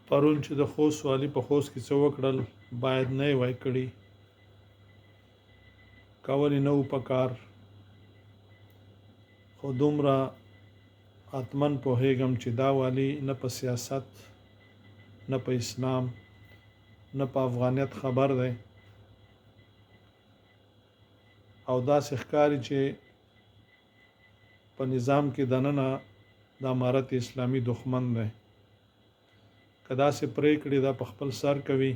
پرون چې د خوست والي په خوست کې څه وکړل باید نه وای کړي کولی نه و پکار خو دومره حتمن پوهېږم چې دا والي نه په سیاست نه په اسلام نه په افغانیت خبر دی او داسې ښکاري چې په نظام کې دننه د امارت اسلامي دښمن دی که داسې پرېکړې دا په خپل سر کوي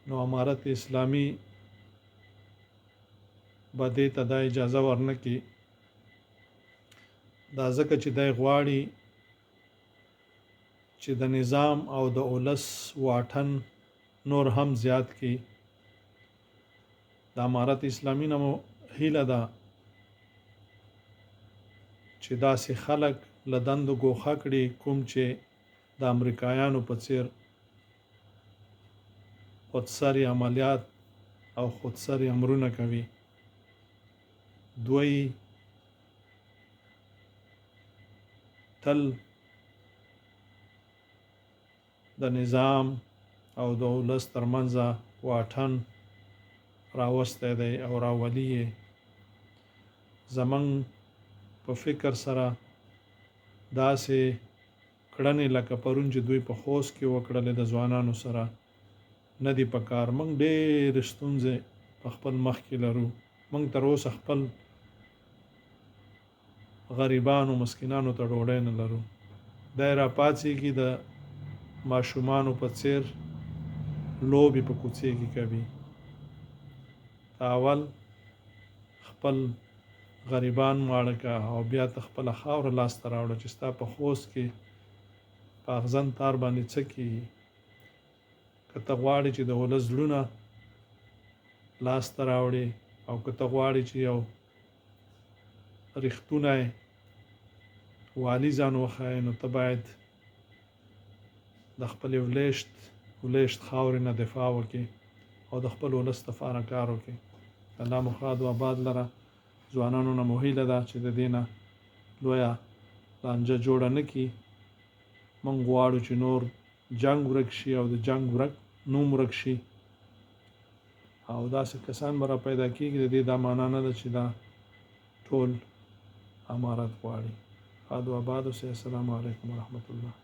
نو امارت اسلامي به دې ته دا اجازه ورنه کړي دا ځکه چې دی غواړي چې د نظام او د اولس واټن نور هم زیات کړي د امارت اسلامي نه مو هیله ده چې داسې خلک له دندو ګوښه کړي کوم چې د امریکایانو په څیر خودسري عملیات او خودسري امرونه کوي دوی تل د نظام او د ولس ترمنځ واټن راوستی دی او راولي یې زمونږ په فکر سره داسې کړنې لکه پرون چې دوی په خوست کې وکړلې د ځوانانو سره نه دي په کار موږ ډېرې ستونزې په خپل مخ کې لرو موږ تر اوسه خپل غریبانو مسکینانو ته ډوډۍ نه لرو دی راپاڅېږي د ماشومانو په څیر لوبې په کوڅې کې کوي اول خپل غریبان ماړه که او بیا ته خپله خاوره لاسته راوړه چې ستا په خوست کې په اغزن تار باندې څه کېږي که ته غواړې چې د ولس زړونه لاسته راوړې او که ته غواړې چې یو رښتونی والي ځان وښایې نو ته باید د خپلې ولیشت خاورې نه دفاع وکړې او د خپل ولس دپاره کار وکړې الله مو ښاد و آباد لره ځوانانو نه مو هیله ده چې د دې نه لویه لانجه جوړه نه کړي موږ غواړو چې نور جنګ ورک شي او د جنګ نوم ورک شي او داسې کسان به را پیدا کېږي د دې دا معنا نه ده چې دا ټول امارت غواړي ښاد و آباد اوسئ السلام علیکم ورحمة الله